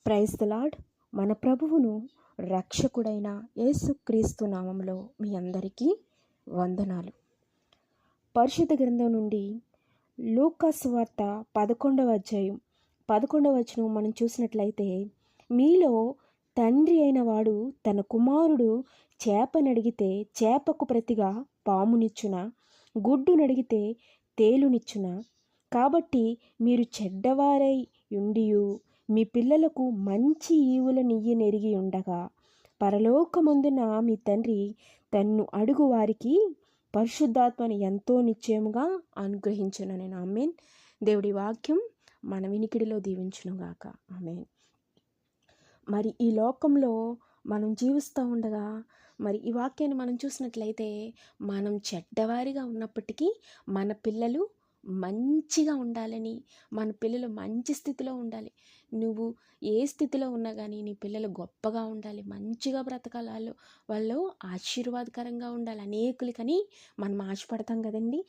Praise the lord. మన ప్రభువును రక్షకుడైన యేసుక్రీస్తు నామములో మీ అందరికీ వందనాలు. పరిశుద్ధ గ్రంథం నుండి లూకా సువార్త 11వ అధ్యాయం 11వ వచనం మనం చూసినట్లయితే, మీలో తండ్రి అయిన వాడు తన కుమారుడు చేపనడిగితే చేపకు ప్రతిగా పామునిచ్చునా, గుడ్డునడిగితే తేలునిచ్చునా? కాబట్టి మీరు చెడ్డవారై ఉండియు మీ పిల్లలకు మంచి ఈవులనియ్యనెరిగి ఉండగా, పరలోకమందున మీ తండ్రి తన్ను అడుగు వారికి పరిశుద్ధాత్మని ఎంతో నిశ్చయముగా అనుగ్రహించునని. ఆమేన్. దేవుడి వాక్యం మన వినికిడిలో దీవించునుగాక. ఆమేన్. మరి ఈ లోకంలో మనం జీవిస్తూ ఉండగా, మరి ఈ వాక్యాన్ని మనం చూసినట్లయితే, మనం చెడ్డవారిగా ఉన్నప్పటికీ మన పిల్లలు మంచిగా ఉండాలని, మన పిల్లలు మంచి స్థితిలో ఉండాలి. నువ్వు ఏ స్థితిలో ఉన్నా కానీ నీ పిల్లలు గొప్పగా ఉండాలి, మంచిగా బ్రతకాలి, వాళ్ళు ఆశీర్వాదకరంగా ఉండాలి అనేకులకని మనం ఆశపడతాం కదండి.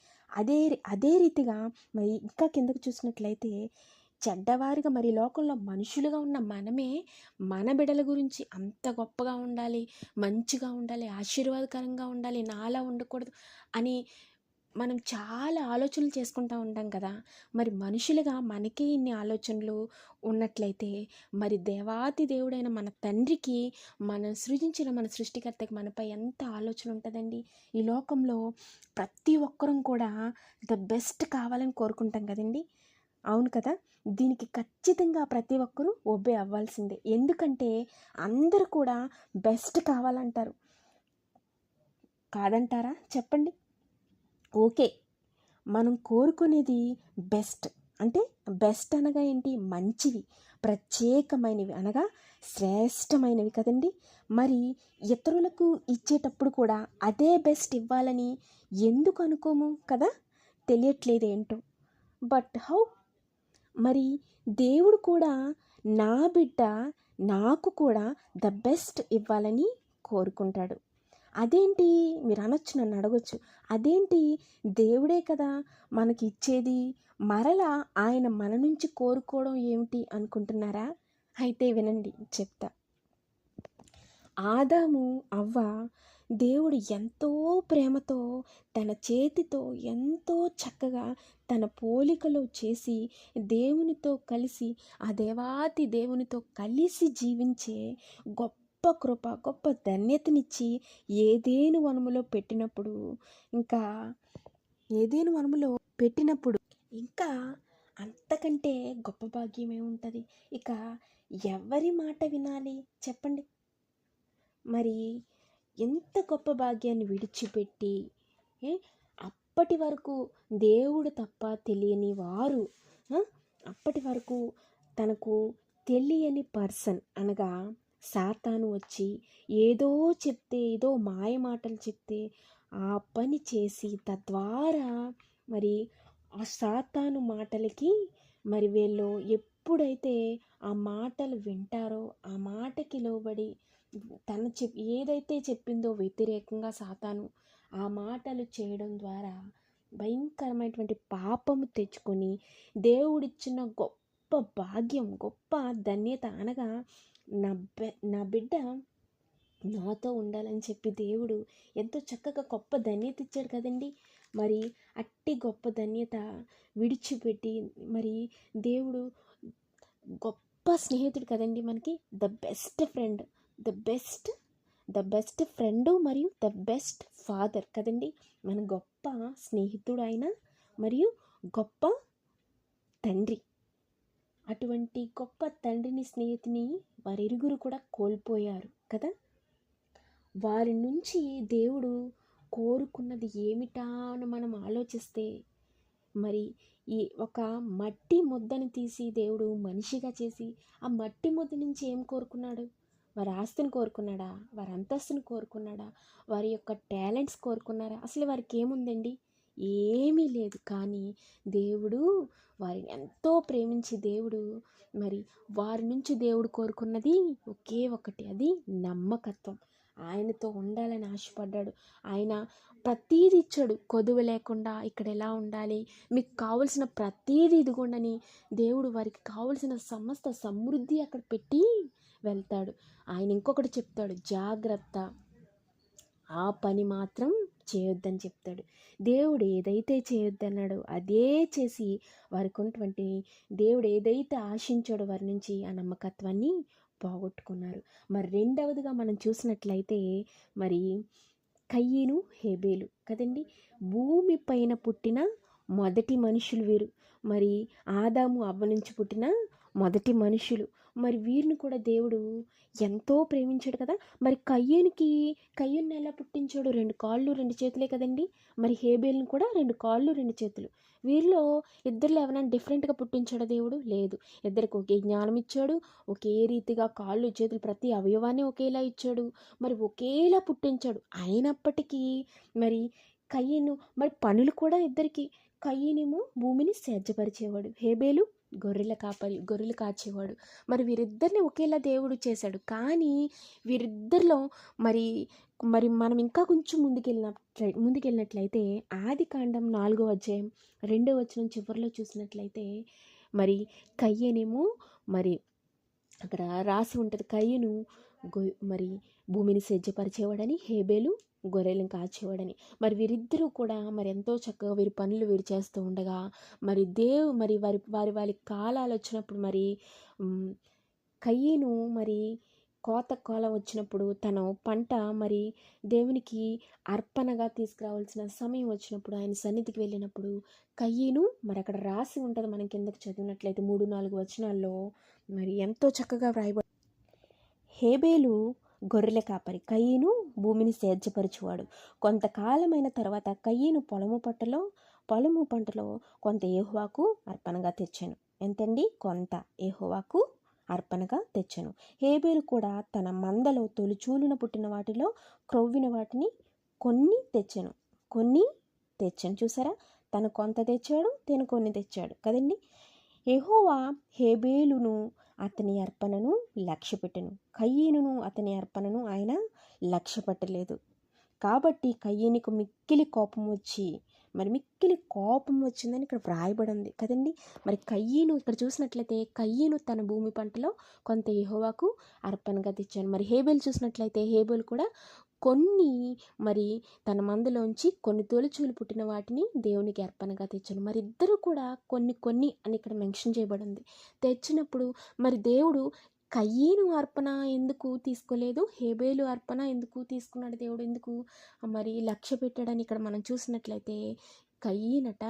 అదే రీతిగా మరి ఇంకా కిందకు చూసినట్లయితే, చెడ్డవారిగా మరి లోకంలో మనుషులుగా ఉన్న మనమే మన బిడ్డల గురించి అంత గొప్పగా ఉండాలి, మంచిగా ఉండాలి, ఆశీర్వాదకరంగా ఉండాలి, నాలా ఉండకూడదు అని మనం చాలా ఆలోచనలు చేసుకుంటూ ఉంటాం కదా. మరి మనుషులుగా మనకి ఇన్ని ఆలోచనలు ఉన్నట్లయితే, మరి దేవాతి దేవుడైన మన తండ్రికి, మన సృజించిన మన సృష్టికర్తకి మనపై ఎంత ఆలోచన ఉంటుందండి. ఈ లోకంలో ప్రతి ఒక్కరం కూడా ద బెస్ట్ కావాలని కోరుకుంటాం కదండి. అవును కదా. దీనికి ఖచ్చితంగా ప్రతి ఒక్కరూ ఒబే అవ్వాల్సిందే. ఎందుకంటే అందరూ కూడా బెస్ట్ కావాలంటారు. కాదంటారా చెప్పండి? ఓకే, మనం కోరుకునేది బెస్ట్. అంటే బెస్ట్ అనగా ఏంటి? మంచివి, ప్రత్యేకమైనవి అనగా శ్రేష్టమైనవి కదండి. మరి ఇతరులకు ఇచ్చేటప్పుడు కూడా అదే బెస్ట్ ఇవ్వాలని ఎందుకు అనుకోము కదా? తెలియట్లేదు ఏంటో. But how? మరి దేవుడు కూడా నా బిడ్డ నాకు కూడా ద బెస్ట్ ఇవ్వాలని కోరుకుంటాడు. అదేంటి మీరు అనొచ్చు, నన్ను అడగొచ్చు, అదేంటి దేవుడే కదా మనకి ఇచ్చేది, మరలా ఆయన మన నుంచి కోరుకోవడం ఏమిటి అనుకుంటున్నారా? అయితే వినండి, చెప్తా. ఆదాము అవ్వ దేవుడు ఎంతో ప్రేమతో తన చేతితో ఎంతో చక్కగా తన పోలికలో చేసి దేవునితో కలిసి, ఆ దేవాతి దేవునితో కలిసి జీవించే గొప్ప కృప, గొప్ప ధన్యతనిచ్చి ఏదేను వనములో పెట్టినప్పుడు, ఇంకా అంతకంటే గొప్ప భాగ్యం ఏముంటుంది? ఇక ఎవరి మాట వినాలి చెప్పండి? మరి ఎంత గొప్ప భాగ్యాన్ని విడిచిపెట్టి అప్పటి వరకు దేవుడు తప్ప తెలియని వారు, అప్పటి వరకు తనకు తెలియని పర్సన్ అనగా సాతాను వచ్చి ఏదో చెప్తే, ఏదో మాయ మాటలు చెప్తే ఆ పని చేసి, తద్వారా మరి ఆ సాతాను మాటలకి మరి వీళ్ళు ఎప్పుడైతే ఆ మాటలు వింటారో, ఆ మాటకి లోబడి ఏదైతే చెప్పిందో వ్యతిరేకంగా సాతాను ఆ మాటలు చేయడం ద్వారా భయంకరమైనటువంటి పాపము తెచ్చుకొని, దేవుడిచ్చిన గొప్ప భాగ్యం, గొప్ప ధన్యత అనగా నా బిడ్డ నాతో ఉండాలని చెప్పి దేవుడు ఎంతో చక్కగా గొప్ప ధన్యత ఇచ్చాడు కదండి. మరి అట్టి గొప్ప ధన్యత విడిచిపెట్టి, మరి దేవుడు గొప్ప స్నేహితుడు కదండి మనకి, the best friend, the best friend మరియు ద బెస్ట్ ఫాదర్ కదండి. మన గొప్ప స్నేహితుడు ఆయన మరియు గొప్ప తండ్రి. అటువంటి గొప్ప తండ్రిని, స్నేహితుని వారిరువురు కూడా కోల్పోయారు కదా. వారి నుంచి దేవుడు కోరుకున్నది ఏమిటా అని మనం ఆలోచిస్తే, మరి ఈ ఒక మట్టి ముద్దను తీసి దేవుడు మనిషిగా చేసి ఆ మట్టి ముద్ద నుంచి ఏం కోరుకున్నాడు? వారి ఆస్తిని కోరుకున్నాడా? వారి అంతస్తుని కోరుకున్నాడా? వారి యొక్క టాలెంట్స్ కోరుకున్నారా? అసలు వారికి ఏముందండి? ఏమీ లేదు. కానీ దేవుడు వారిని ఎంతో ప్రేమించి దేవుడు మరి వారి నుంచి దేవుడు కోరుకున్నది ఒకే ఒకటి, అది నమ్మకత్వం. ఆయనతో ఉండాలని ఆశపడ్డాడు. ఆయన ప్రతీది ఇచ్చాడు, కొదువ లేకుండా. ఇక్కడ ఎలా ఉండాలి, మీకు కావలసిన ప్రతీది ఇదిగోండని దేవుడు వారికి కావలసిన సమస్త సమృద్ధి అక్కడ పెట్టి వెళ్తాడు. ఆయన ఇంకొకటి చెప్తాడు, జాగ్రత్త, ఆ పని మాత్రం చేయొద్దని చెప్తాడు. దేవుడు ఏదైతే చేయొద్దన్నాడో అదే చేసి వారికి ఉన్నటువంటి, దేవుడు ఏదైతే ఆశించాడో వారి నుంచి ఆ నమ్మకత్వాన్ని పోగొట్టుకున్నారు. మరి రెండవదిగా మనం చూసినట్లయితే మరి కయ్యను హేబేలు కదండి. భూమి పైన పుట్టిన మొదటి మనుషులు వీరు. మరి ఆదాము అవ్వ నుంచి పుట్టిన మొదటి మనుషులు. మరి వీరిని కూడా దేవుడు ఎంతో ప్రేమించాడు కదా. మరి కయ్యూన్ని ఎలా పుట్టించాడు? 2 కాళ్ళు 2 చేతులే కదండి. మరి హేబేల్ని కూడా 2 కాళ్ళు 2 చేతులు. వీరిలో ఇద్దరిలో ఎవరైనా డిఫరెంట్గా పుట్టించాడా దేవుడు? లేదు. ఇద్దరికి ఒకే జ్ఞానం ఇచ్చాడు, ఒకే రీతిగా కాళ్ళు చేతులు ప్రతి అవయవాన్ని ఒకేలా ఇచ్చాడు, మరి ఒకేలా పుట్టించాడు. అయినప్పటికీ మరి కయ్యను మరి పనులు కూడా ఇద్దరికి. కయ్యనేమో భూమిని సేద్యపరిచేవాడు, హేబేలు గొర్రెలు కాచేవాడు. మరి వీరిద్దరిని ఒకేలా దేవుడు చేశాడు. కానీ వీరిద్దరిలో మరి మరి మనం ఇంకా కొంచెం ముందుకెళ్ళినట్లయితే ఆదికాండం 4వ అధ్యాయం 2వ వచనం చివరిలో చూసినట్లయితే మరి కయ్యనేమో మరి అక్కడ రాసి ఉంటుంది, కయ్యను మరి భూమిని సేద్యపరిచేవాడని, హేబేలు గొర్రెలను కాచేవాడని. మరి వీరిద్దరూ కూడా మరి ఎంతో చక్కగా వీరి పనులు వీరు చేస్తూ ఉండగా మరి మరి వారి కాలాలు వచ్చినప్పుడు మరి కయ్యను మరి కోత కాలం వచ్చినప్పుడు తన పంట మరి దేవునికి అర్పణగా తీసుకురావాల్సిన సమయం వచ్చినప్పుడు ఆయన సన్నిధికి వెళ్ళినప్పుడు కయ్యను మరి అక్కడ రాసి ఉంటుంది, మనం కిందకి చదివినట్లయితే 3-4 వచనాల్లో మరి ఎంతో చక్కగా వ్రాయబడి, హేబేలు గొర్రెల కాపరి, కయ్యను భూమిని సేద్యపరచువాడు. కొంతకాలమైన తర్వాత కయ్యను పొలము పంటలో కొంత యెహోవాకు అర్పణగా తెచ్చాను. ఎంతండి? కొంత యెహోవాకు అర్పణగా తెచ్చాను. హేబేలు కూడా తన మందలో తొలిచూలున పుట్టిన వాటిలో క్రొవ్విన వాటిని కొన్ని తెచ్చాను. చూసారా, తను కొంత తెచ్చాడు, తను కొన్ని తెచ్చాడు కదండి. యెహోవా హేబేలును అతని అర్పణను లక్ష్యపెట్టెను, కయ్యనును అతని అర్పణను ఆయన లక్ష్యపెట్టలేదు. కాబట్టి కయ్యనుకు మిక్కిలి కోపం వచ్చిందని ఇక్కడ వ్రాయబడి ఉంది కదండి. మరి కయ్యను ఇక్కడ చూసినట్లయితే కయ్యను తన భూమి పంటలో కొంత యెహోవాకు అర్పణగా తెచ్చాను. మరి హేబేలు చూసినట్లయితే హేబేలు కూడా కొన్ని మరి తన మందులోంచి కొన్ని తొలిచూలు పుట్టిన వాటిని దేవునికి అర్పణగా తెచ్చాను. మరి ఇద్దరు కూడా కొన్ని అని ఇక్కడ మెన్షన్ చేయబడింది. తెచ్చినప్పుడు మరి దేవుడు కయ్యను అర్పణ ఎందుకు తీసుకోలేదు, హేబేలు అర్పణ ఎందుకు తీసుకున్నాడు దేవుడు, ఎందుకు మరి లక్ష్య పెట్టాడని ఇక్కడ మనం చూసినట్లయితే కయ్యనట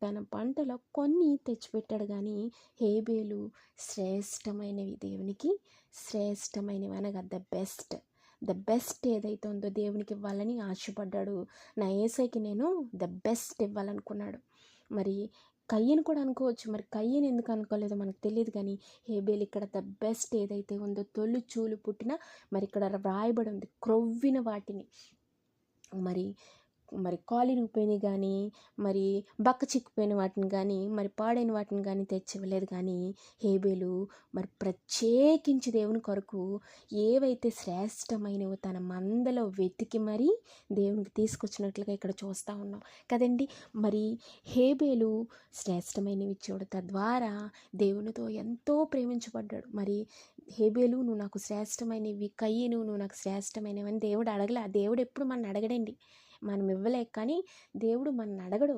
తన పంటలో కొన్ని తెచ్చిపెట్టాడు, కానీ హేబేలు శ్రేష్టమైనవి, దేవునికి శ్రేష్టమైనవి అనగా ద బెస్ట్ ఏదైతే ఉందో దేవునికి ఇవ్వాలని ఆశపడ్డాడు. నా యేసయ్యకి నేను ద బెస్ట్ ఇవ్వాలనుకున్నాడు. మరి కయ్యను కూడా అనుకోవచ్చు, మరి కయ్యను ఎందుకు అనుకోలేదో మనకు తెలియదు, కానీ హేబేలు ఇక్కడ ద బెస్ట్ ఏదైతే ఉందో తొలిచూలు పుట్టిన మరి ఇక్కడ వ్రాయబడి ఉంది క్రొవ్విన వాటిని, మరి కాలిరిగిపోయినవి కానీ మరి బక్క చిక్కిపోయిన వాటిని కానీ మరి పాడైన వాటిని కానీ తెచ్చివ్వలేదు. కానీ హేబేలు మరి ప్రత్యేకించి దేవుని కొరకు ఏవైతే శ్రేష్టమైనవో తన మందలో వెతికి మరి దేవునికి తీసుకొచ్చినట్లుగా ఇక్కడ చూస్తూ ఉన్నాం కదండి. మరి హేబేలు శ్రేష్టమైనవి ఇచ్చాడు, తద్వారా దేవునితో ఎంతో ప్రేమించబడ్డాడు. మరి హేబేలు నువ్వు నాకు శ్రేష్టమైనవి, కయ్యను నువ్వు నాకు శ్రేష్టమైనవి అని దేవుడు అడగలే. దేవుడు ఎప్పుడు మన అడగడండి, మనం ఇవ్వలేక, కానీ దేవుడు మన అడగడు.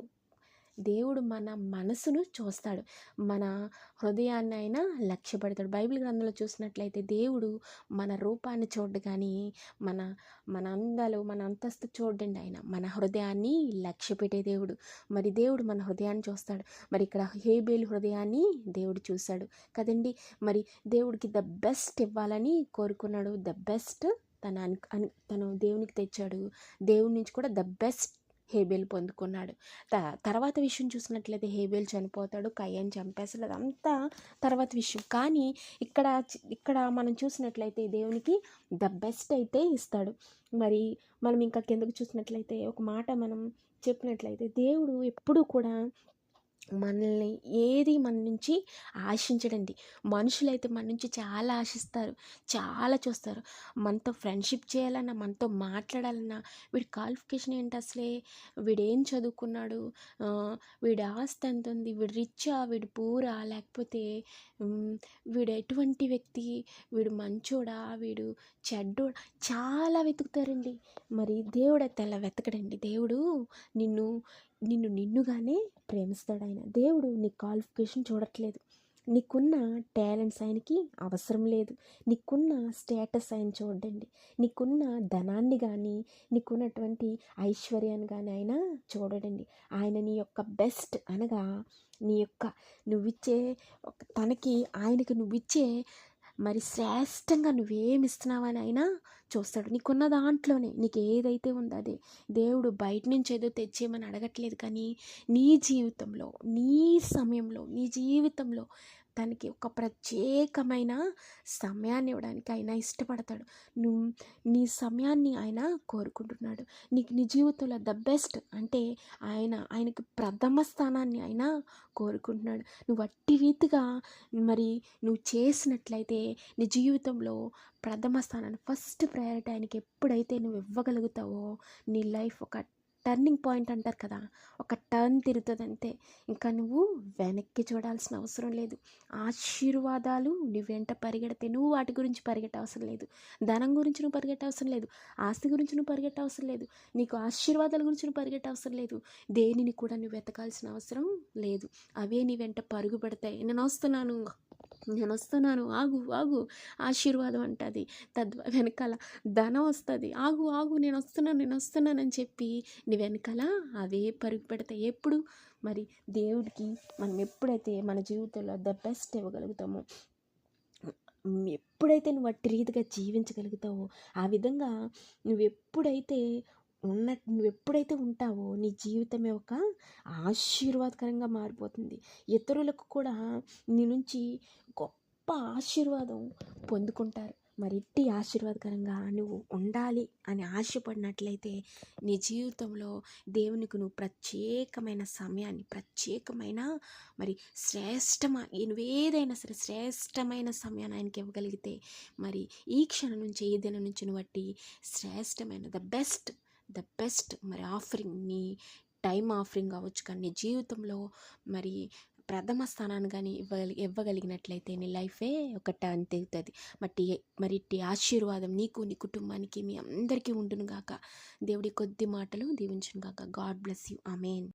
దేవుడు మన మనసును చూస్తాడు, మన హృదయాన్ని ఆయన లక్ష్య పెడతాడు. బైబిల్ గ్రంథంలో చూసినట్లయితే దేవుడు మన రూపాన్ని చూడ్డు, కానీ మన అందాలు మన అంతస్తు చూడండి, ఆయన మన హృదయాన్ని లక్ష్య పెట్టే దేవుడు. మరి దేవుడు మన హృదయాన్ని చూస్తాడు. మరి ఇక్కడ హేబేలు హృదయాన్ని దేవుడు చూశాడు కదండి. మరి దేవుడికి ద బెస్ట్ ఇవ్వాలని కోరుకున్నాడు. ద బెస్ట్ తను దేవునికి తెచ్చాడు. దేవుడి నుంచి కూడా ద బెస్ట్ హేబేలు పొందుకున్నాడు. తర్వాత విషయం చూసినట్లయితే హేబేలు చనిపోతాడు, కయ్యను చంపేస్తాడు, అదంతా తర్వాత విషయం. కానీ ఇక్కడ మనం చూసినట్లయితే దేవునికి ద బెస్ట్ అయితే ఇస్తాడు. మరి మనం ఇంకా కిందకు చూసినట్లయితే ఒక మాట మనం చెప్పినట్లయితే దేవుడు ఎప్పుడూ కూడా మనల్ని ఏది మన నుంచి ఆశించడండి. మనుషులైతే మన నుంచి చాలా ఆశిస్తారు, చాలా చూస్తారు. మనతో ఫ్రెండ్షిప్ చేయాలన్నా, మనతో మాట్లాడాలన్నా, వీడి క్వాలిఫికేషన్ ఏంటి అసలే, వీడేం చదువుకున్నాడు, వీడి ఆస్తి ఎంత ఉంది, వీడు రిచ్చా, వీడు పూరా, లేకపోతే వీడు ఎటువంటి వ్యక్తి, వీడు మంచోడా, వీడు చెడ్డోడా, చాలా వెతుకుతారండి. మరి దేవుడైతే అలా వెతకడండి. దేవుడు నిన్ను నిన్నుగానే ప్రేమిస్తాడు ఆయన. దేవుడు నీ క్వాలిఫికేషన్ చూడట్లేదు. నీకున్న టాలెంట్స్ ఆయనకి అవసరం లేదు. నీకున్న స్టేటస్ ఆయన చూడండి. నీకున్న ధనాన్ని కానీ, నీకున్నటువంటి ఐశ్వర్యాన్ని కానీ ఆయన చూడడండి. ఆయన నీ యొక్క బెస్ట్ అనగా నీ యొక్క నువ్విచ్చే ఆయనకి నువ్విచ్చే మరి శ్రేష్టంగా నువ్వేమిస్తున్నావని ఆయన చూస్తాడు. నీకున్న దాంట్లోనే నీకు ఏదైతే ఉందో అదే. దేవుడు బయట నుంచి ఏదో తెచ్చేయమని అడగట్లేదు, కానీ నీ జీవితంలో, నీ సమయంలో, నీ జీవితంలో తనకి ఒక ప్రత్యేకమైన సమయాన్ని ఇవ్వడానికి ఆయన ఇష్టపడతాడు. నువ్వు నీ సమయాన్ని ఆయన కోరుకుంటున్నాడు. నీకు నీ జీవితంలో ద బెస్ట్ అంటే ఆయనకి ప్రథమ స్థానాన్ని ఆయన కోరుకుంటున్నాడు. నువ్వు అట్టి రీతిగా మరి నువ్వు చేసినట్లయితే నీ జీవితంలో ప్రథమ స్థానాన్ని, ఫస్ట్ ప్రయారిటీ ఆయనకి ఎప్పుడైతే నువ్వు ఇవ్వగలుగుతావో నీ లైఫ్ ఒక టర్నింగ్ పాయింట్ అంటారు కదా, ఒక టర్న్ తిరుగుతుంది అంతే. ఇంకా నువ్వు వెనక్కి చూడాల్సిన అవసరం లేదు. ఆశీర్వాదాలు నీ వెంట పరిగెడితే నువ్వు వాటి గురించి పరిగెట్ట అవసరం లేదు. ధనం గురించి నువ్వు పరిగెట్ట అవసరం లేదు. ఆస్తి గురించి నువ్వు పరిగెట్ట అవసరం లేదు. నీకు ఆశీర్వాదాల గురించి నువ్వు పరిగెట్ట అవసరం లేదు. దేనిని కూడా నువ్వు వెతకాల్సిన అవసరం లేదు. అవే నీ వెంట పరుగు పెడతాయి. నేను వస్తున్నాను, ఆగు ఆగు, ఆశీర్వాదం అంటుంది. వెనకాల ధనం వస్తుంది, ఆగు ఆగు, నేను వస్తున్నానని చెప్పి నీ వెనకాల అవే పరుగు పెడతాయి. ఎప్పుడు మరి దేవుడికి మనం ఎప్పుడైతే మన జీవితంలో ద బెస్ట్ ఇవ్వగలుగుతామో, ఎప్పుడైతే నువ్వు అట్టి రీతిగా జీవించగలుగుతావో, ఆ విధంగా నువ్వెప్పుడైతే ఉంటావో నీ జీవితమే ఒక ఆశీర్వాదకరంగా మారిపోతుంది. ఇతరులకు కూడా నీ నుంచి గొప్ప ఆశీర్వాదం పొందుకుంటారు. మరి ఇట్టి ఆశీర్వాదకరంగా నువ్వు ఉండాలి అని ఆశపడినట్లయితే నీ జీవితంలో దేవునికి నువ్వు ప్రత్యేకమైన సమయాన్ని, ప్రత్యేకమైన మరి నువ్వేదైనా సరే శ్రేష్టమైన సమయాన్ని ఆయనకి ఇవ్వగలిగితే, మరి ఈ క్షణం నుంచి, ఈ దినం నుంచి నువ్వు బట్టి శ్రేష్టమైన ద బెస్ట్ మరి ఆఫరింగ్, నీ టైం ఆఫరింగ్ అవ్వచ్చు, కానీ నీ జీవితంలో మరి ప్రథమ స్థానాన్ని కానీ ఇవ్వగలిగినట్లయితే నీ లైఫే ఒక టర్న్ తిరుగుతుంది. మరి ఇట్టి ఆశీర్వాదం నీకు, నీ కుటుంబానికి, మీ అందరికీ ఉండును గాక. దేవుడి కొద్ది మాటలు దీవించును గాక. God bless you. ఆమేన్.